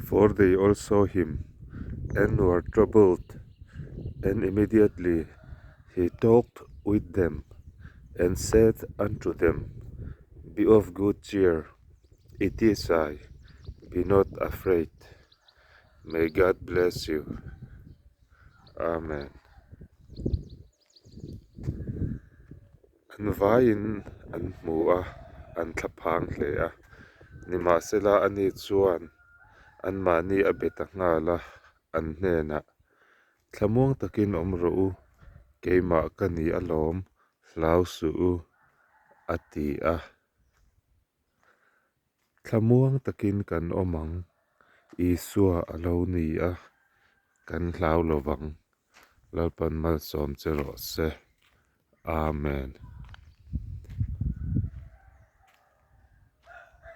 For they all saw him, and were troubled. And immediately he talked with them, and said unto them, Be of good cheer, it is I, be not afraid. May God bless you. Amen. An vain an mua an tlapang hlea ni masela ani chuan an mani abeta ngala an hnena thlamuang takin omru keima kani alom hlau su ati a thlamuang takin kan omang isua alo ni a kan hlau lovang lalpan mal som chero se. Amen.